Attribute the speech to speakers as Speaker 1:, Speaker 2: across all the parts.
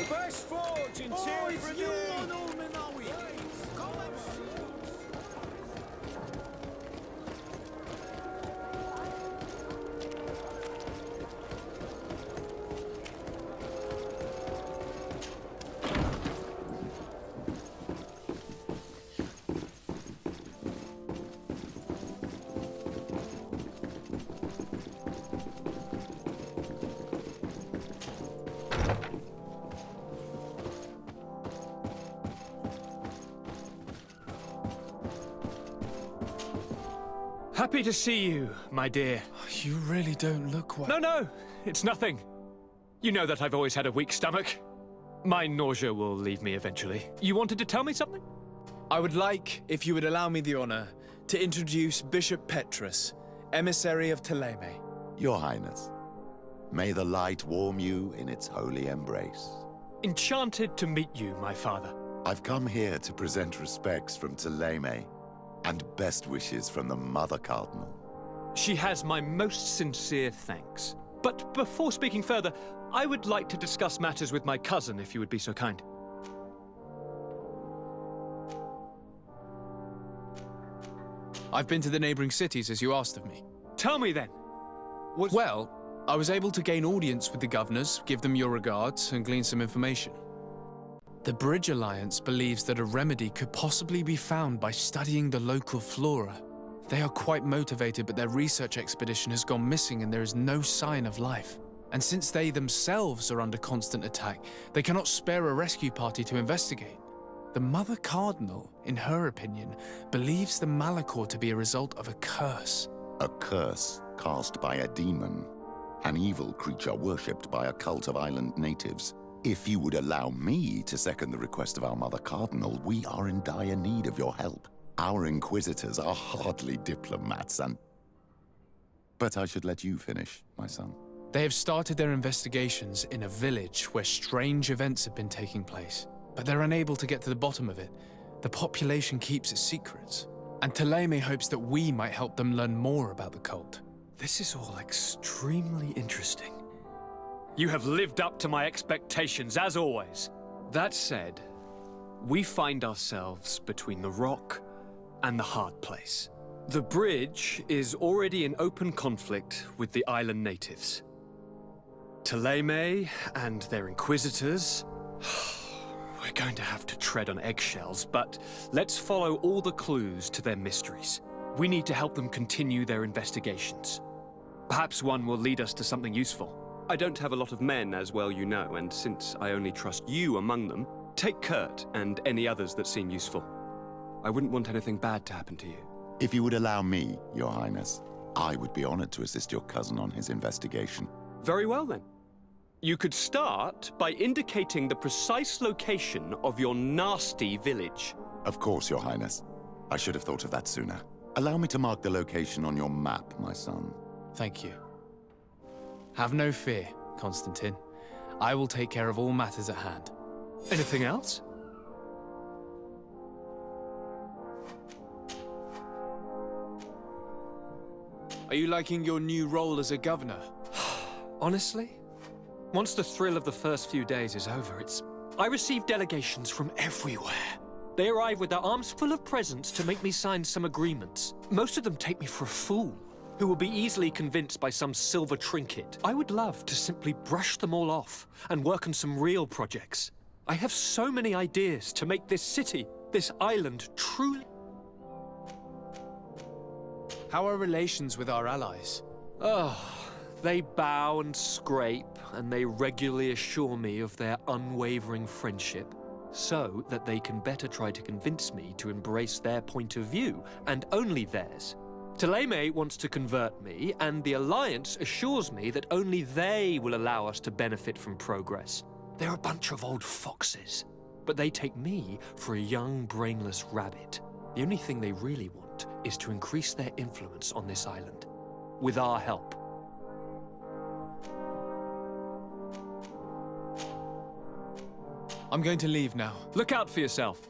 Speaker 1: Best forge in Happy to see you, my dear.
Speaker 2: You really don't look well.
Speaker 1: No, it's nothing. You know that I've always had a weak stomach. My nausea will leave me eventually. You wanted to tell me something?
Speaker 2: I would like, if you would allow me the honor, to introduce Bishop Petrus, emissary of Ptolemy.
Speaker 3: Your Highness, may the light warm you in its holy embrace.
Speaker 1: Enchanted to meet you, my father.
Speaker 3: I've come here to present respects from Ptolemy and best wishes from the Mother Cardinal.
Speaker 1: She has my most sincere thanks. But before speaking further, I would like to discuss matters with my cousin, if you would be so kind.
Speaker 2: I've been to the neighboring cities, as you asked of me.
Speaker 1: Tell me then.
Speaker 2: Well, I was able to gain audience with the governors, give them your regards, and glean some information. The Bridge Alliance believes that a remedy could possibly be found by studying the local flora. They are quite motivated, but their research expedition has gone missing and there is no sign of life. And since they themselves are under constant attack, they cannot spare a rescue party to investigate. The Mother Cardinal, in her opinion, believes the Malachor to be a result of a curse.
Speaker 3: A curse cast by a demon, an evil creature worshipped by a cult of island natives. If you would allow me to second the request of our Mother Cardinal, we are in dire need of your help. Our inquisitors are hardly diplomats But I should let you finish, my son.
Speaker 2: They have started their investigations in a village where strange events have been taking place, but they're unable to get to the bottom of it. The population keeps its secrets, and Ptolemy hopes that we might help them learn more about the cult.
Speaker 1: This is all extremely interesting. You have lived up to my expectations, as always. That said, we find ourselves between the rock and the hard place. The bridge is already in open conflict with the island natives. Ptolemy and their inquisitors... We're going to have to tread on eggshells, but let's follow all the clues to their mysteries. We need to help them continue their investigations. Perhaps one will lead us to something useful. I don't have a lot of men, as well you know, and since I only trust you among them, take Kurt and any others that seem useful. I wouldn't want anything bad to happen to you.
Speaker 3: If you would allow me, Your Highness, I would be honored to assist your cousin on his investigation.
Speaker 1: Very well, then. You could start by indicating the precise location of your nasty village.
Speaker 3: Of course, Your Highness. I should have thought of that sooner. Allow me to mark the location on your map, my son.
Speaker 2: Thank you. Have no fear, Constantine. I will take care of all matters at hand.
Speaker 1: Anything else?
Speaker 2: Are you liking your new role as a governor?
Speaker 1: Honestly? Once the thrill of the first few days is over, I receive delegations from everywhere. They arrive with their arms full of presents to make me sign some agreements. Most of them take me for a fool, who will be easily convinced by some silver trinket. I would love to simply brush them all off and work on some real projects. I have so many ideas to make this city, this island, truly...
Speaker 2: How are relations with our allies?
Speaker 1: Oh, they bow and scrape, and they regularly assure me of their unwavering friendship, so that they can better try to convince me to embrace their point of view, and only theirs. Ptolemy wants to convert me, and the Alliance assures me that only they will allow us to benefit from progress. They're a bunch of old foxes, but they take me for a young, brainless rabbit. The only thing they really want is to increase their influence on this island, with our help.
Speaker 2: I'm going to leave now.
Speaker 1: Look out for yourself.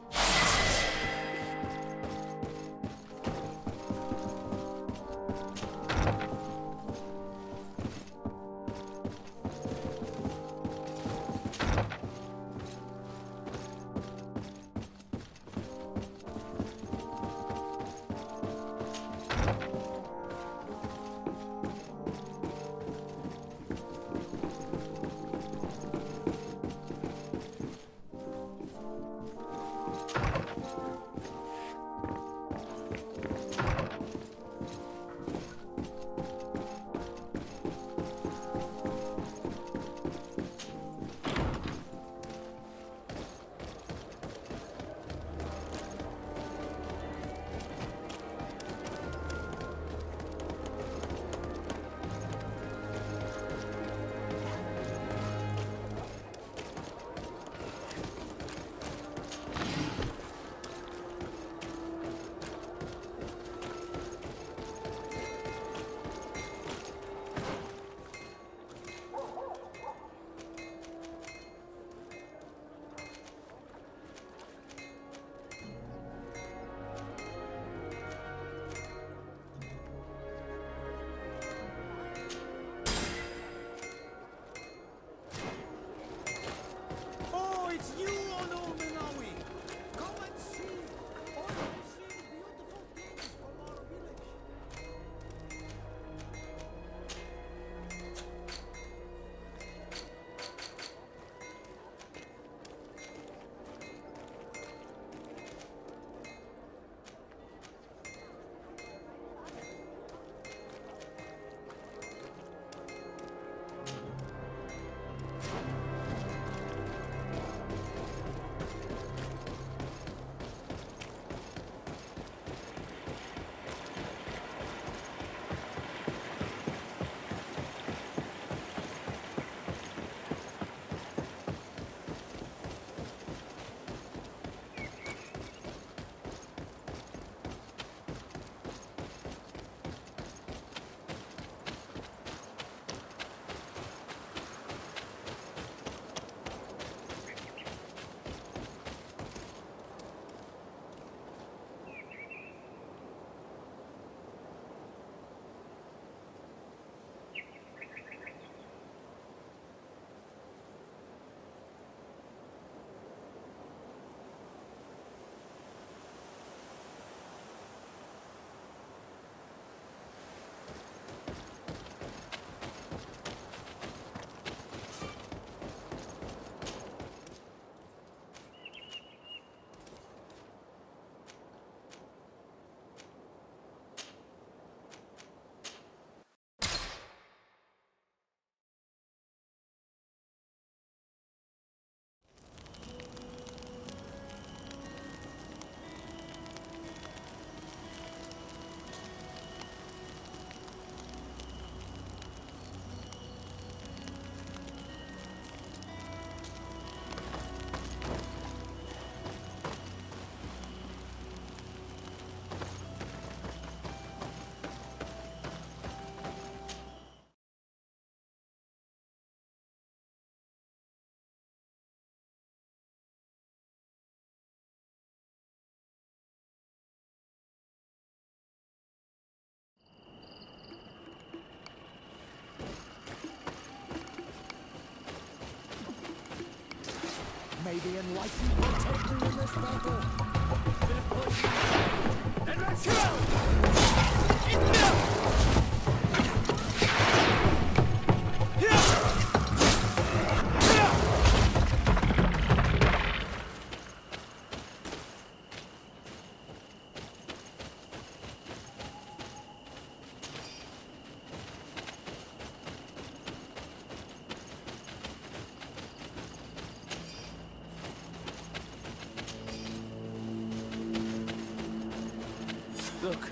Speaker 4: May the enlightened protect me in this battle.
Speaker 1: Then let's go!
Speaker 4: Look,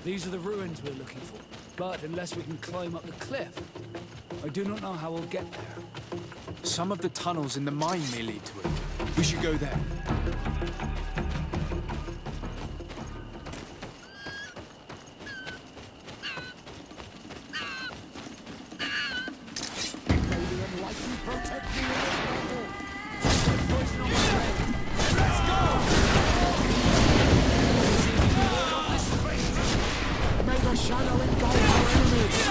Speaker 4: these are the ruins we're looking for. But unless we can climb up the cliff, I do not know how we'll get there.
Speaker 2: Some of the tunnels in the mine may lead to it. We should go there.
Speaker 4: May the enlightened protect me in this battle. Poison on my way. Let's go! May the shadow engulf our enemies!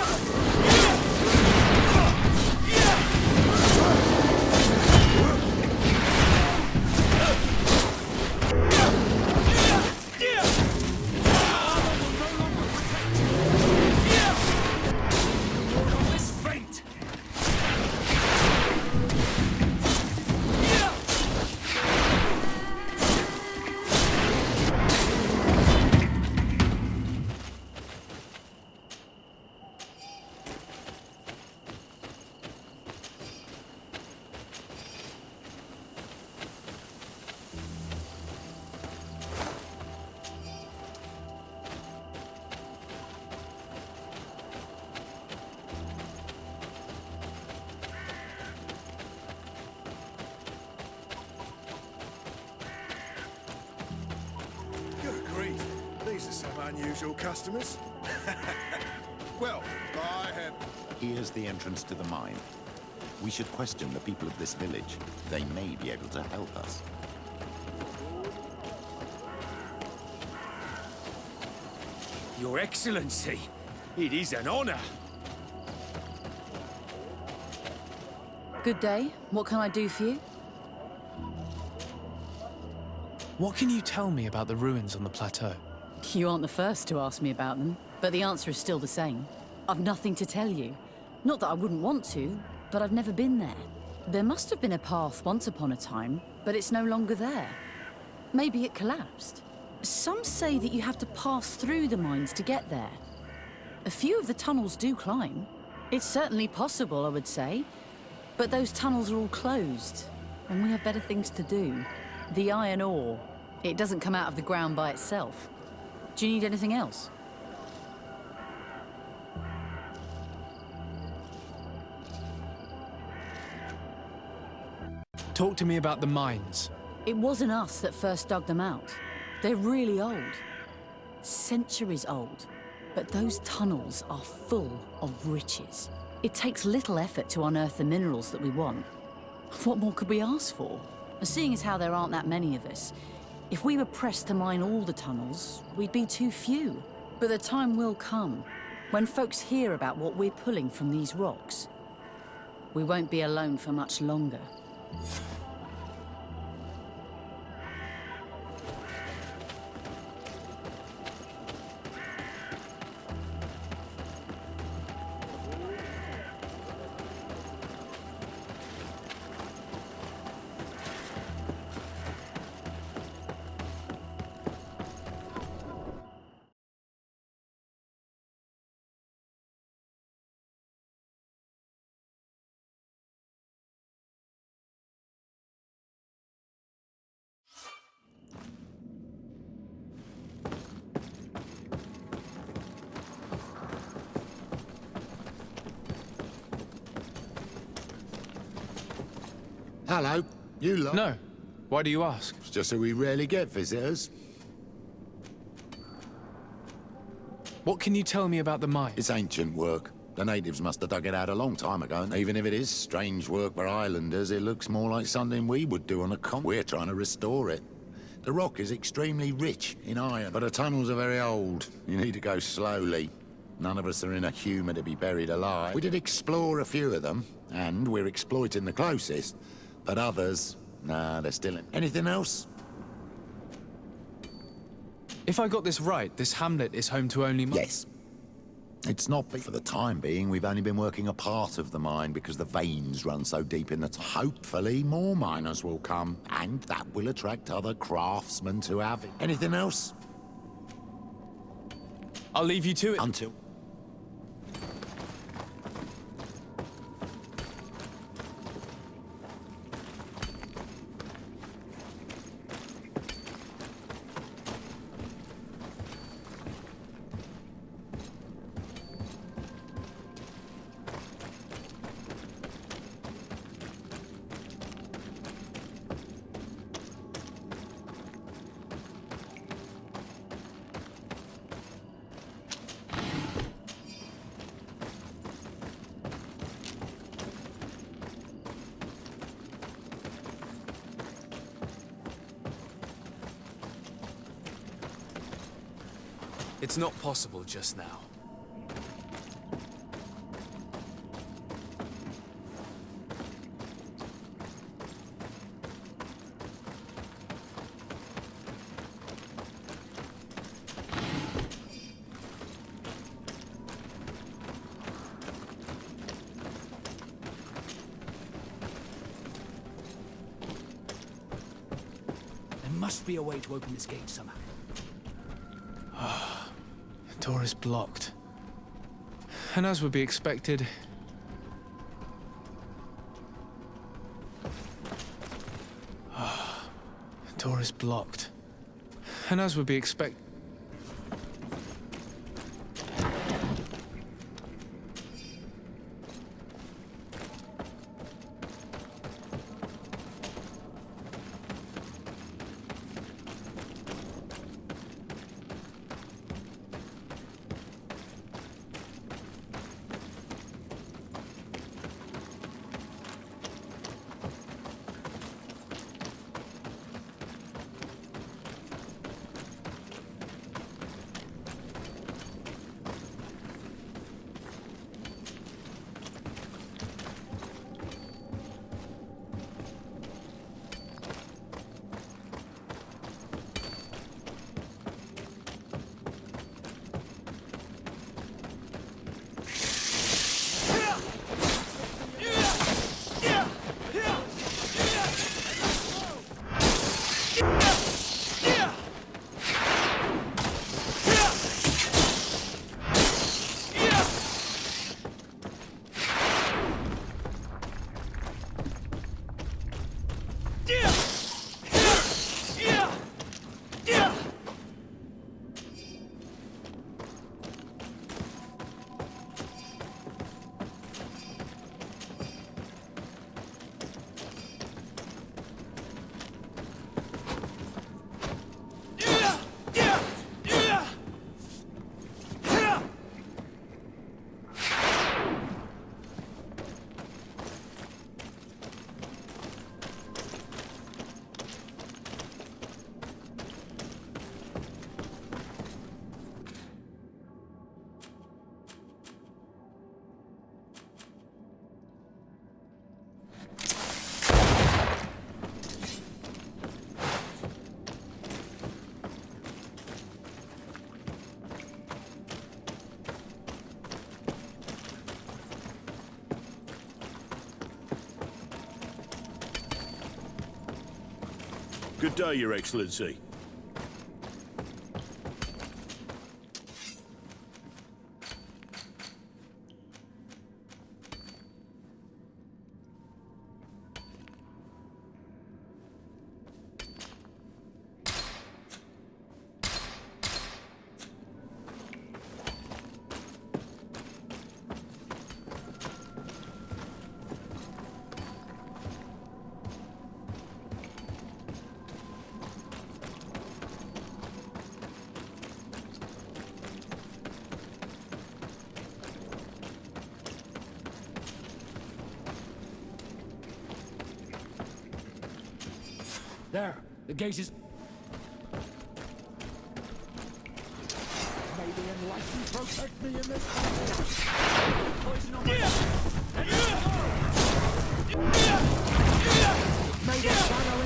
Speaker 5: Good grief, these are some unusual customers. Well, I have...
Speaker 3: Here's the entrance to the mine. We should question the people of this village. They may be able to help us.
Speaker 1: Your Excellency, it is an honor.
Speaker 6: Good day. What can I do for you?
Speaker 2: What can you tell me about the ruins on the plateau?
Speaker 6: You aren't the first to ask me about them, but the answer is still the same. I've nothing to tell you. Not that I wouldn't want to, but I've never been there. There must have been a path once upon a time, but it's no longer there. Maybe it collapsed. Some say that you have to pass through the mines to get there. A few of the tunnels do climb. It's certainly possible, I would say. But those tunnels are all closed, and we have better things to do. The iron ore, it doesn't come out of the ground by itself. Do you need anything else?
Speaker 2: Talk to me about the mines.
Speaker 6: It wasn't us that first dug them out. They're really old. Centuries old. But those tunnels are full of riches. It takes little effort to unearth the minerals that we want. What more could we ask for? Seeing as how there aren't that many of us, if we were pressed to mine all the tunnels, we'd be too few. But the time will come when folks hear about what we're pulling from these rocks. We won't be alone for much longer.
Speaker 3: Hello, you lot.
Speaker 2: No. Why do you ask?
Speaker 3: It's just that we rarely get visitors.
Speaker 2: What can you tell me about the mine?
Speaker 3: It's ancient work. The natives must have dug it out a long time ago, and even if it is strange work for islanders, it looks more like something we would do on a con. We're trying to restore it. The rock is extremely rich in iron, but the tunnels are very old. You need to go slowly. None of us are in a humour to be buried alive. We did explore a few of them, and we're exploiting the closest. But others, Nah, they're still in. Anything else?
Speaker 2: If I got this right, this hamlet is home to only...
Speaker 3: Yes. It's not, but for the time being, we've only been working a part of the mine because the veins run so deep in the hopefully more miners will come, and that will attract other craftsmen to have it. Anything else?
Speaker 2: I'll leave you to it.
Speaker 3: Until...
Speaker 2: It's not possible just now.
Speaker 4: There must be a way to open this gate somehow.
Speaker 2: The door is blocked. And as would be expected... The door is blocked. And as would be expected...
Speaker 7: Good day, Your Excellency.
Speaker 4: There, the gate is... May the enlightened protect me in this... Poison on my... May the shadow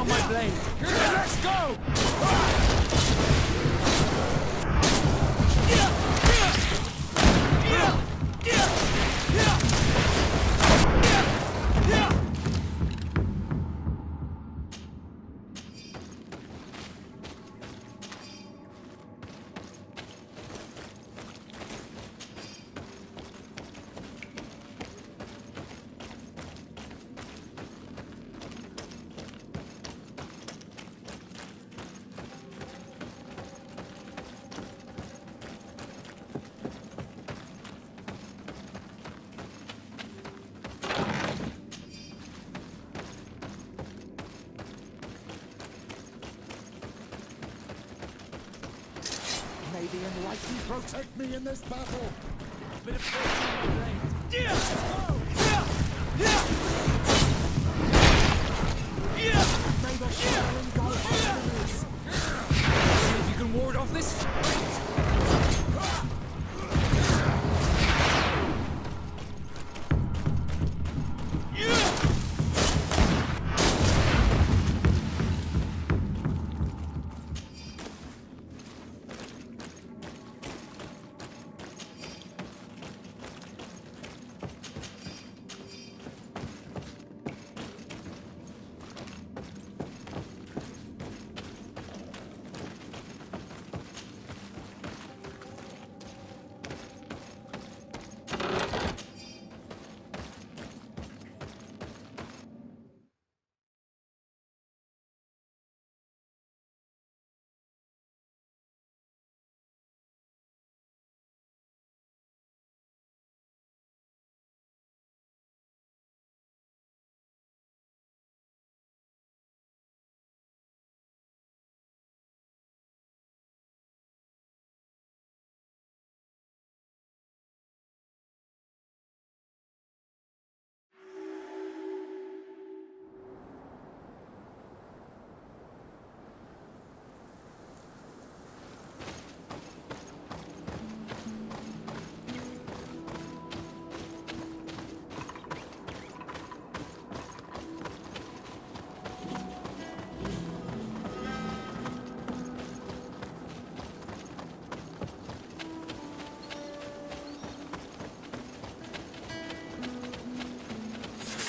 Speaker 4: on my blade. Let's go!
Speaker 5: May the Enlightened protect me in this battle!
Speaker 4: Bit of force on my blade.
Speaker 5: May the shadow engulf our enemies!
Speaker 4: See if you can ward off this.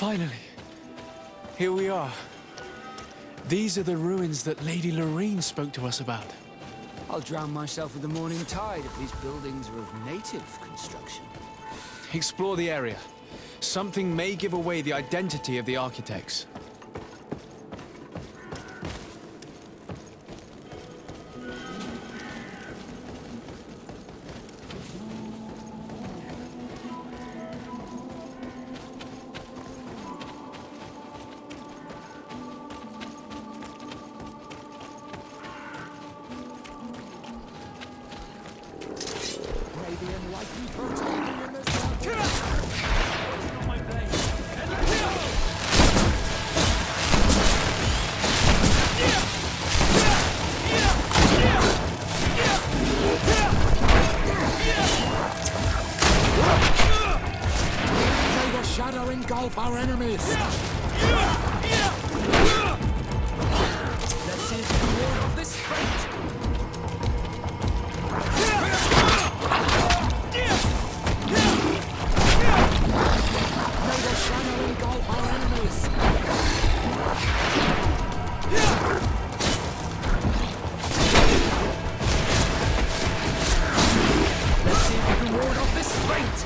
Speaker 2: Finally, here we are. These are the ruins that Lady Lorene spoke to us about.
Speaker 4: I'll drown myself with the morning tide if these buildings are of native construction.
Speaker 2: Explore the area. Something may give away the identity of the architects.
Speaker 5: May the Enlightened protect me in this battle!
Speaker 4: On my blade.
Speaker 5: May the shadow engulf our enemies!
Speaker 4: Let's see if you can ward off this fate.
Speaker 5: May the shadow engulf our enemies!
Speaker 4: Let's see if you can ward off this fate.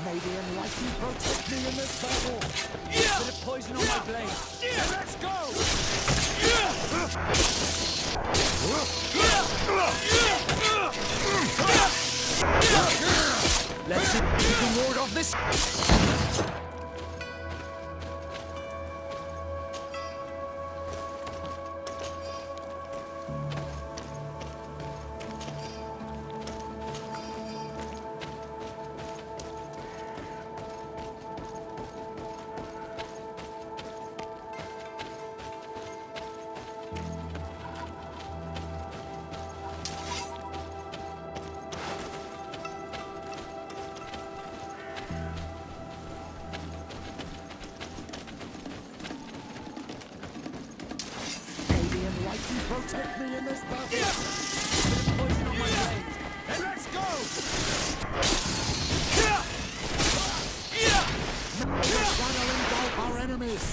Speaker 5: May the enlightened protect me in this battle.
Speaker 4: Bit of poison on my blade.
Speaker 5: Let's go!
Speaker 4: Let's see if we can ward off this.
Speaker 5: Protect me in this battle.
Speaker 4: Bit of poison on my blade.
Speaker 5: And let's go! May the fire engulf our enemies.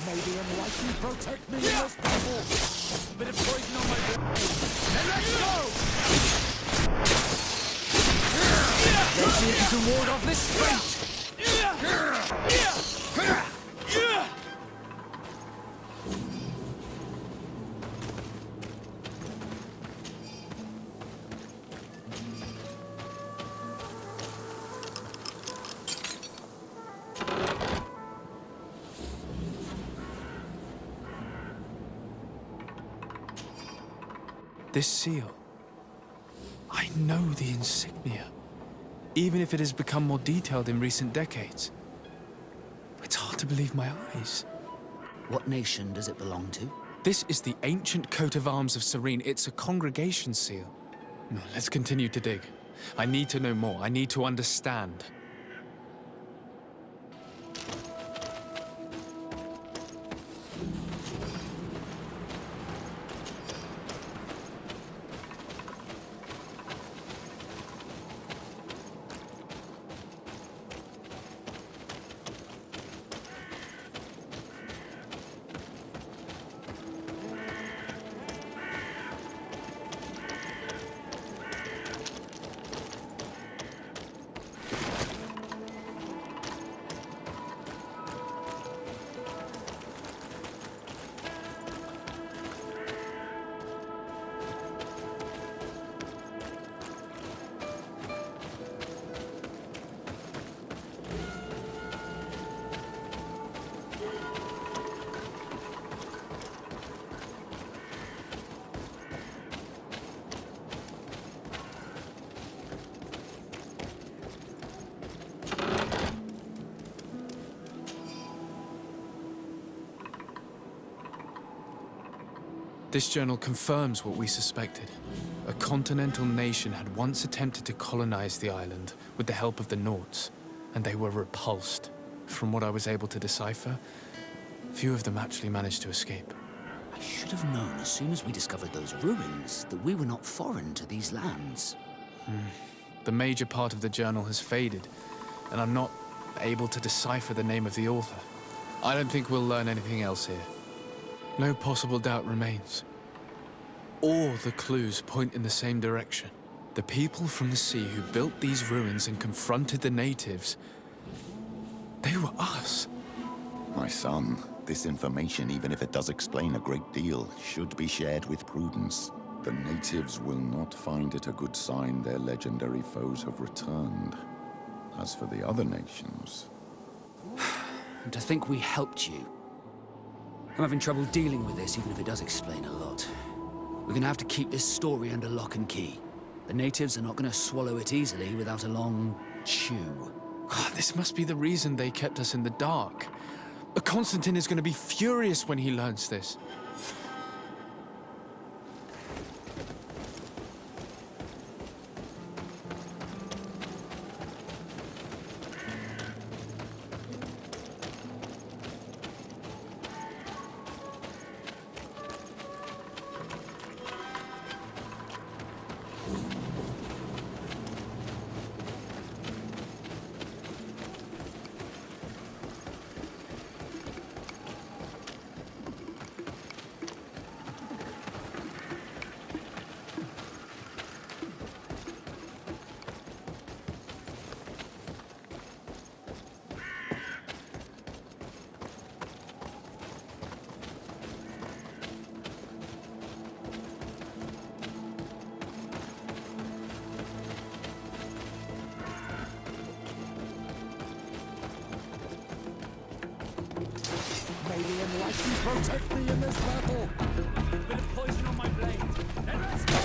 Speaker 5: May the enlightened protect me in this battle.
Speaker 4: Bit of poison on my blade.
Speaker 5: And let's go!
Speaker 4: Let's see if you can ward off this fate.
Speaker 2: This seal. I know the insignia, even if it has become more detailed in recent decades. It's hard to believe my eyes.
Speaker 8: What nation does it belong to?
Speaker 2: This is the ancient coat of arms of Serene. It's a congregation seal. No, let's continue to dig. I need to know more. I need to understand. This journal confirms what we suspected. A continental nation had once attempted to colonize the island with the help of the Nords, and they were repulsed. From what I was able to decipher, few of them actually managed to escape.
Speaker 8: I should have known as soon as we discovered those ruins that we were not foreign to these lands.
Speaker 2: The major part of the journal has faded, and I'm not able to decipher the name of the author. I don't think we'll learn anything else here. No possible doubt remains. All the clues point in the same direction. The people from the sea who built these ruins and confronted the natives, they were us.
Speaker 3: My son, this information, even if it does explain a great deal, should be shared with prudence. The natives will not find it a good sign their legendary foes have returned. As for the other nations...
Speaker 8: And to think we helped you. I'm having trouble dealing with this, even if it does explain a lot. We're gonna have to keep this story under lock and key. The natives are not gonna swallow it easily without a long chew.
Speaker 2: This must be the reason they kept us in the dark. Constantine is going to be furious when he learns this.
Speaker 5: May the Enlightened protect me in this battle!
Speaker 4: Bit of poison on my blade. Then let's go!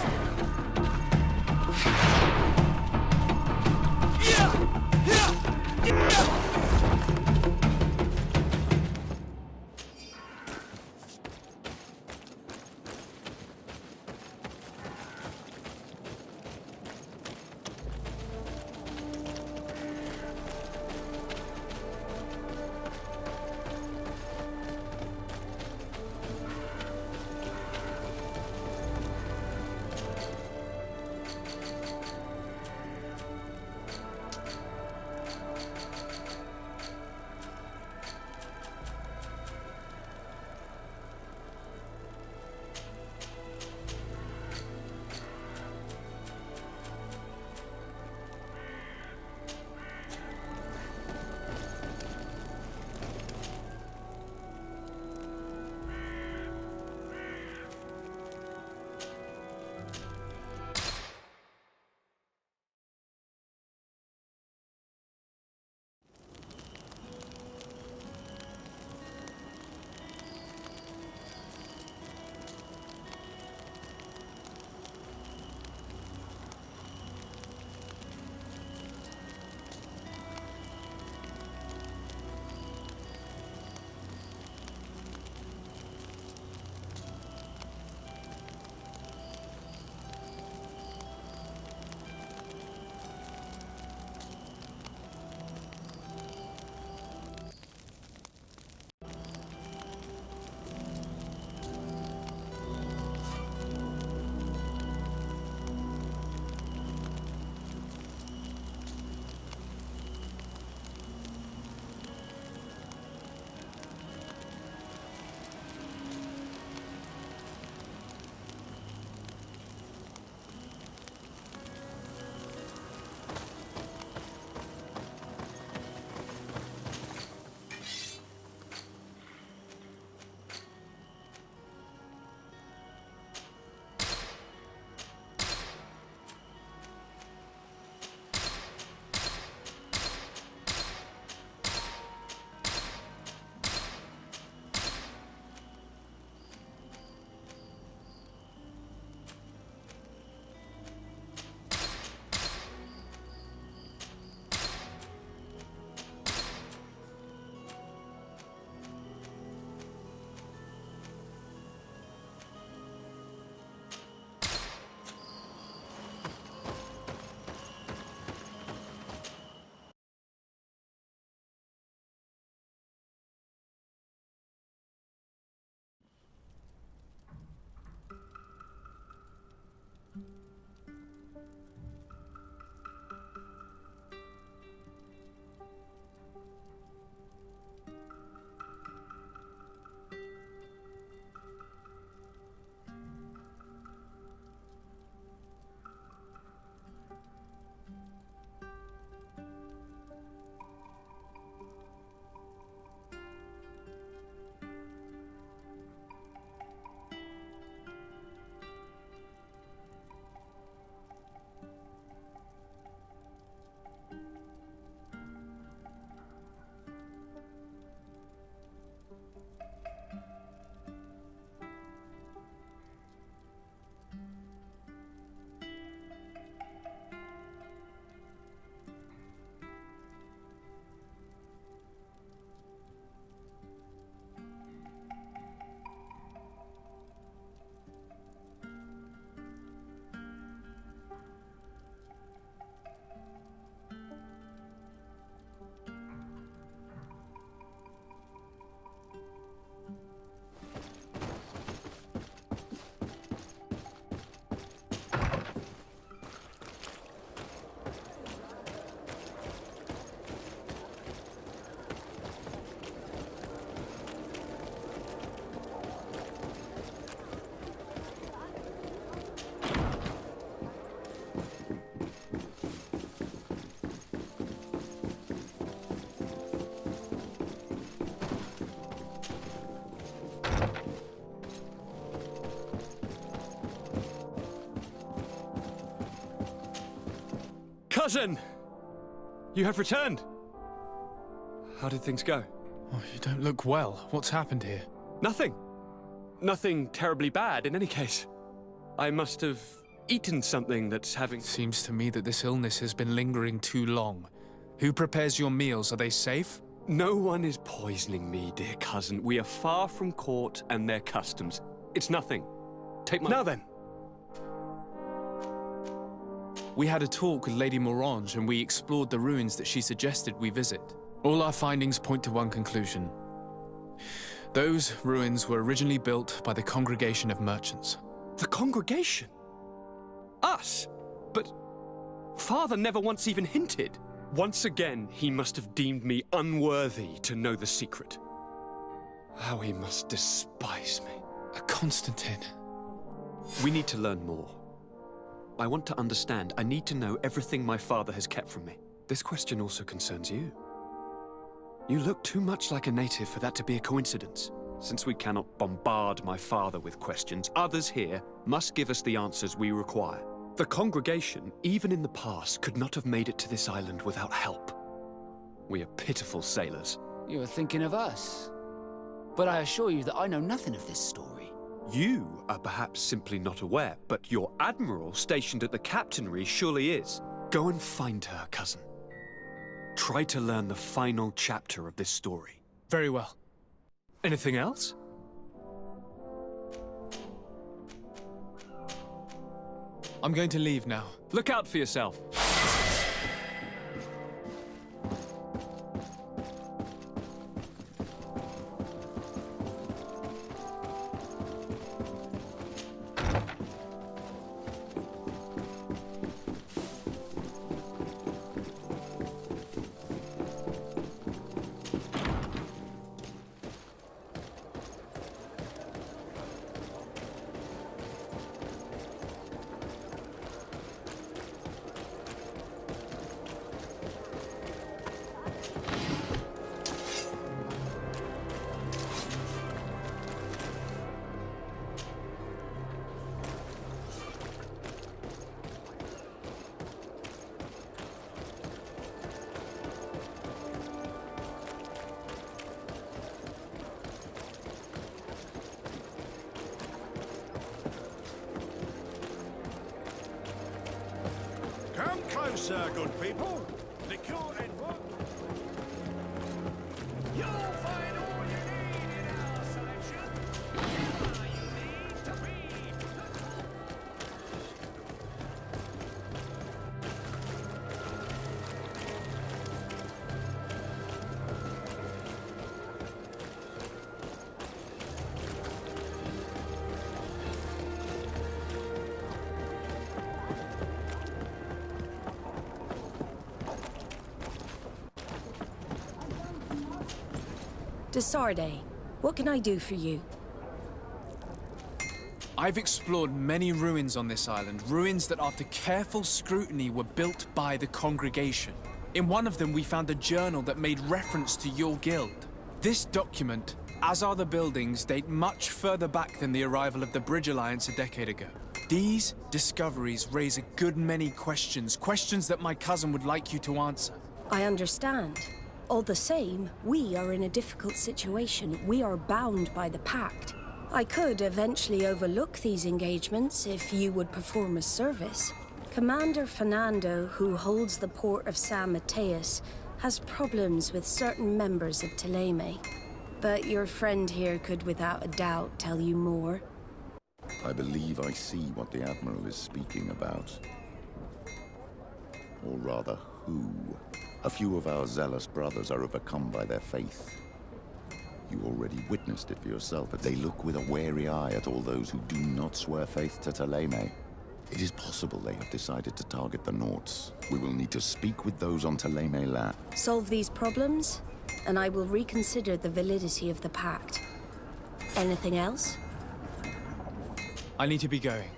Speaker 1: Cousin! You have returned. How did things go?
Speaker 2: Oh, you don't look well. What's happened here?
Speaker 1: Nothing. Nothing terribly bad in any case. I must have eaten something that's having...
Speaker 2: Seems to me that this illness has been lingering too long. Who prepares your meals? Are they safe?
Speaker 1: No one is poisoning me, dear cousin. We are far from court and their customs. It's nothing. Take my... Now then.
Speaker 2: We had a talk with Lady Morange and we explored the ruins that she suggested we visit. All our findings point to one conclusion. Those ruins were originally built by the Congregation of Merchants.
Speaker 1: The congregation? Us? But Father never once even hinted. Once again, he must have deemed me unworthy to know the secret. How he must despise me.
Speaker 2: Constantine.
Speaker 1: We need to learn more. I want to understand. I need to know everything my father has kept from me. This question also concerns you. You look too much like a native for that to be a coincidence. Since we cannot bombard my father with questions, others here must give us the answers we require. The congregation, even in the past, could not have made it to this island without help. We are pitiful sailors.
Speaker 8: You were thinking of us. But I assure you that I know nothing of this story.
Speaker 1: You are perhaps simply not aware, but your admiral stationed at the captainry surely is. Go and find her, cousin. Try to learn the final chapter of this story.
Speaker 2: Very well.
Speaker 1: Anything else?
Speaker 2: I'm going to leave now.
Speaker 1: Look out for yourself.
Speaker 5: Come closer, good people. Liquor and what? You'll find all you need in our selection. All you need to read.
Speaker 9: Desarde, what can I do for you?
Speaker 2: I've explored many ruins on this island, ruins that after careful scrutiny were built by the congregation. In one of them we found a journal that made reference to your guild. This document, as are the buildings, date much further back than the arrival of the Bridge Alliance a decade ago. These discoveries raise a good many questions, questions that my cousin would like you to answer.
Speaker 9: I understand. All the same, we are in a difficult situation. We are bound by the Pact. I could eventually overlook these engagements if you would perform a service. Commander Fernando, who holds the port of San Mateus, has problems with certain members of Teleme. But your friend here could without a doubt tell you more.
Speaker 3: I believe I see what the Admiral is speaking about. Or rather, who. A few of our zealous brothers are overcome by their faith. You already witnessed it for yourself, but they look with a wary eye at all those who do not swear faith to Teleme. It is possible they have decided to target the Nauts. We will need to speak with those on Teleme land.
Speaker 9: Solve these problems, and I will reconsider the validity of the Pact. Anything else?
Speaker 2: I need to be going.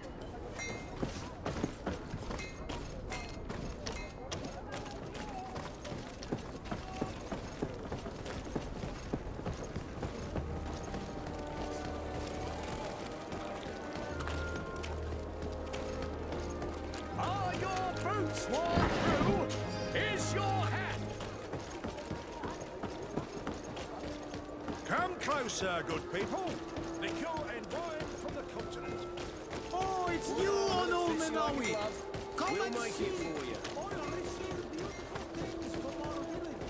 Speaker 5: Are your boots worn through? Hello, sir, good people. Liquor and wine from the continent.
Speaker 10: Oh, it's you, Old Man Owie. Come
Speaker 5: We'll
Speaker 10: and
Speaker 5: make
Speaker 10: see.
Speaker 5: it for you.
Speaker 10: Oh, I see the beautiful things from our village.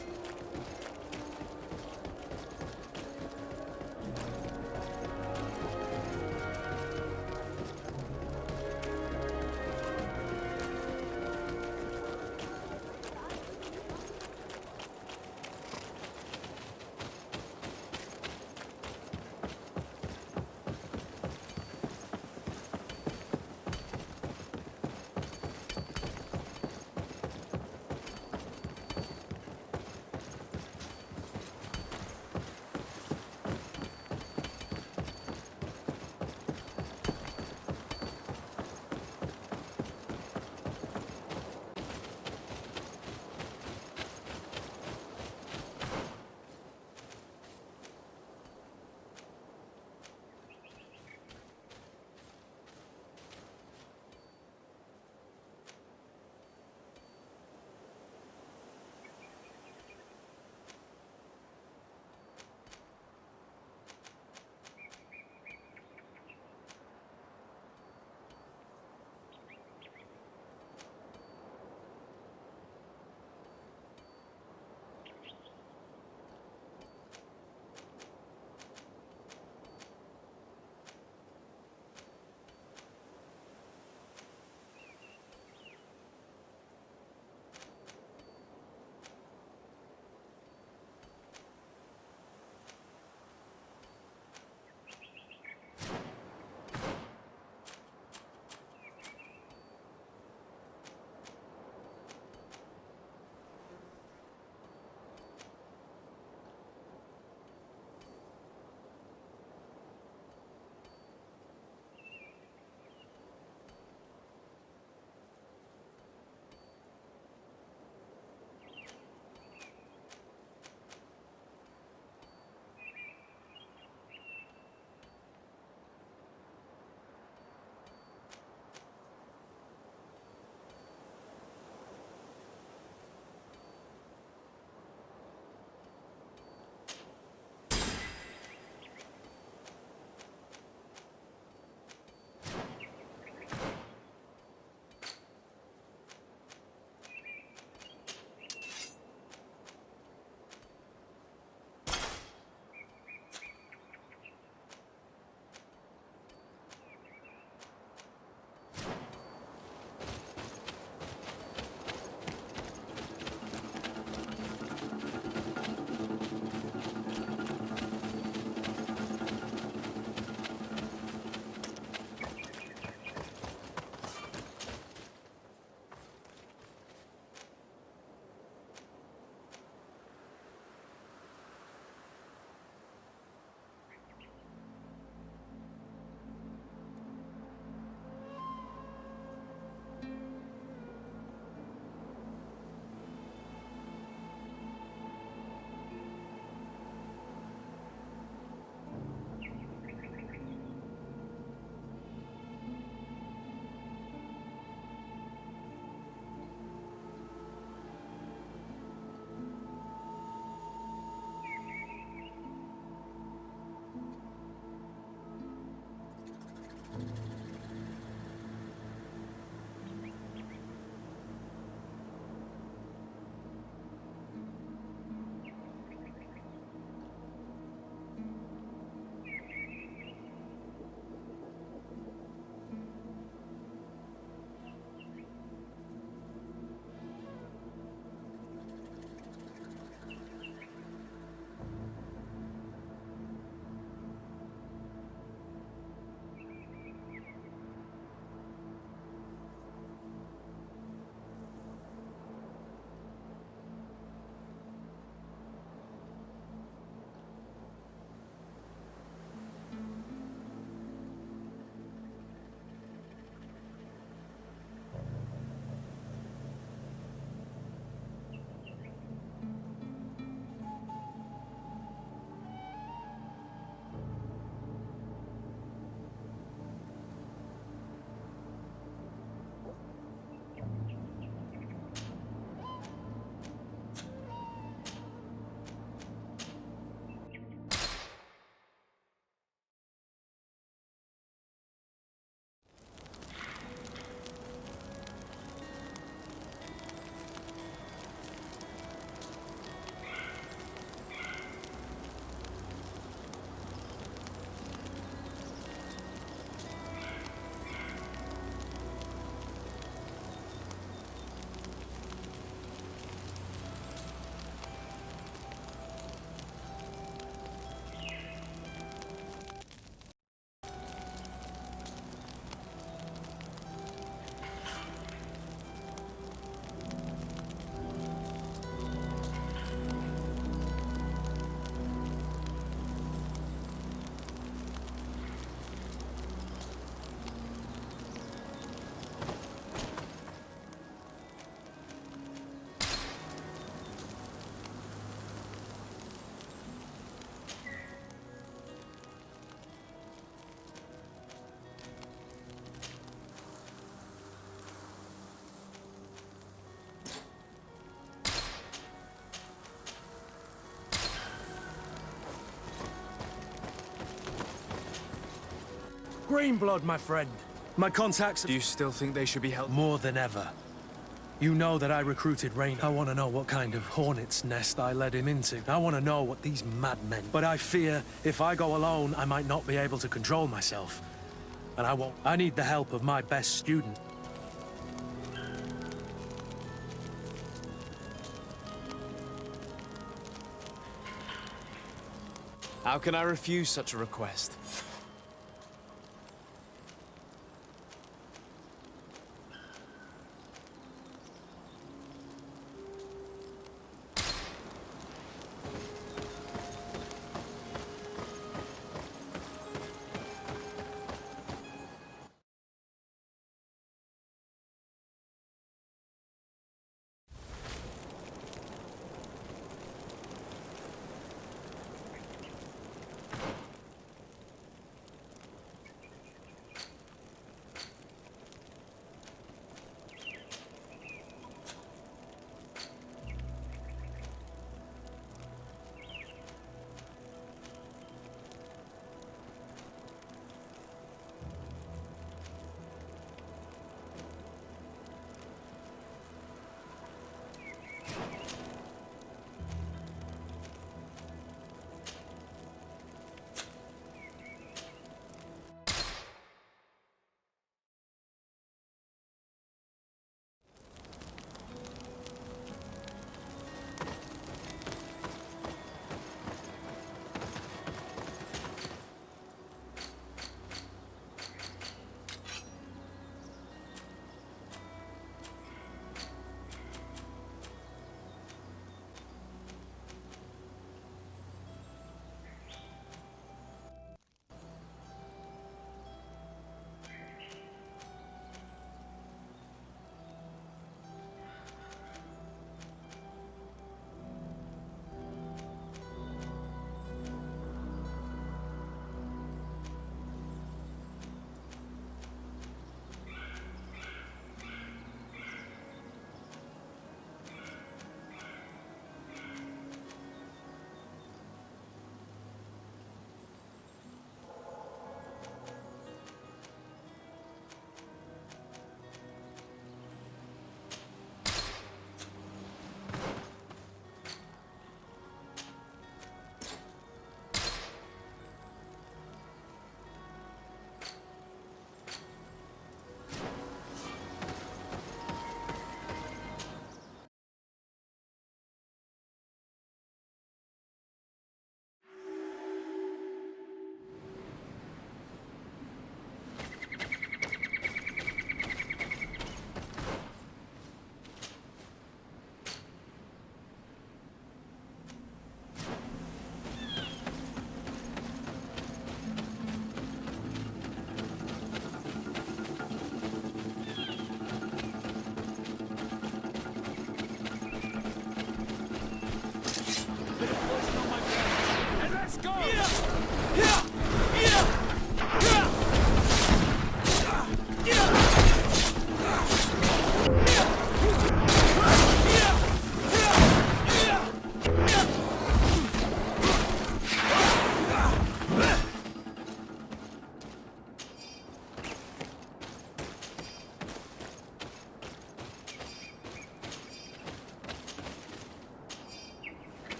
Speaker 10: Greenblood, my friend. My contacts...
Speaker 2: Do you still think they should be held?
Speaker 10: More than ever. You know that I recruited Rain. I want to know what kind of hornet's nest I led him into. I want to know what these madmen... But I fear if I go alone, I might not be able to control myself. And I won't. I need the help of my best student.
Speaker 2: How can I refuse such a request?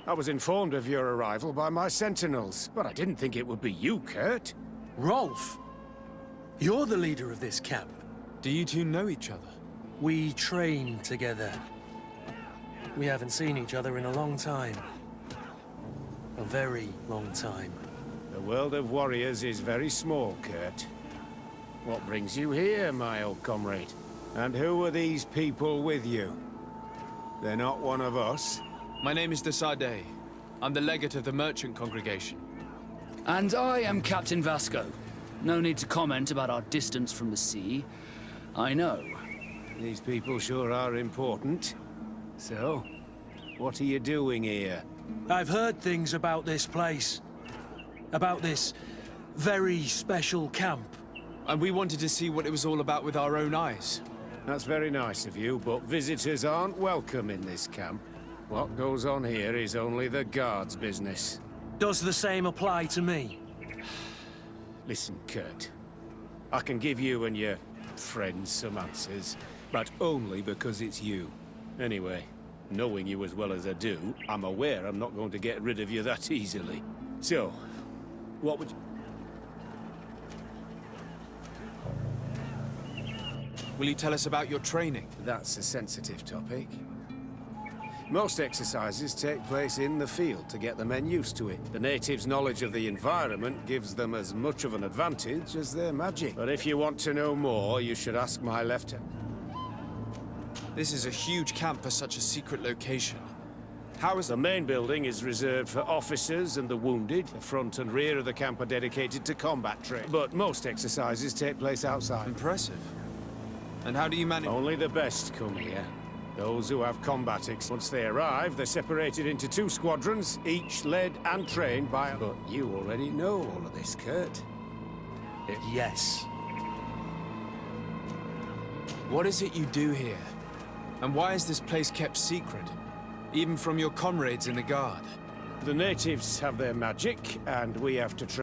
Speaker 11: I was informed of your arrival by my sentinels, but I didn't think it would be you, Kurt.
Speaker 10: Rolf! You're the leader of this camp.
Speaker 2: Do you two know each other?
Speaker 10: We train together. We haven't seen each other in a long time. A very long time.
Speaker 11: The world of warriors is very small, Kurt. What brings you here, my old comrade? And who are these people with you? They're not one of us?
Speaker 2: My name is Desadeh. I'm the legate of the merchant congregation.
Speaker 8: And I am Captain Vasco. No need to comment about our distance from the sea. I know.
Speaker 11: These people sure are important. So, what are you doing here?
Speaker 10: I've heard things about this place. About this very special camp.
Speaker 2: And we wanted to see what it was all about with our own eyes.
Speaker 11: That's very nice of you, but visitors aren't welcome in this camp. What goes on here is only the guards' business.
Speaker 10: Does the same apply to me?
Speaker 11: Listen, Kurt. I can give you and your friends some answers, but only because it's you. Anyway, knowing you as well as I do, I'm aware I'm not going to get rid of you that easily. So, what would you...
Speaker 2: Will you tell us about your training?
Speaker 11: That's a sensitive topic. Most exercises take place in the field to get the men used to it. The natives' knowledge of the environment gives them as much of an advantage as their magic. But if you want to know more, you should ask my lieutenant.
Speaker 2: This is a huge camp for such a secret location. How is
Speaker 11: The main building is reserved for officers and the wounded. The front and rear of the camp are dedicated to combat training. But most exercises take place outside.
Speaker 2: impressive? And how do you manage?
Speaker 11: Only the best come here. Those who have combat Once they arrive, they're separated into 2 squadrons, each led and trained by... But you already know all of this, Kurt.
Speaker 10: Yes.
Speaker 2: What is it you do here? And why is this place kept secret? Even from your comrades in the guard?
Speaker 11: The natives have their magic, and we have to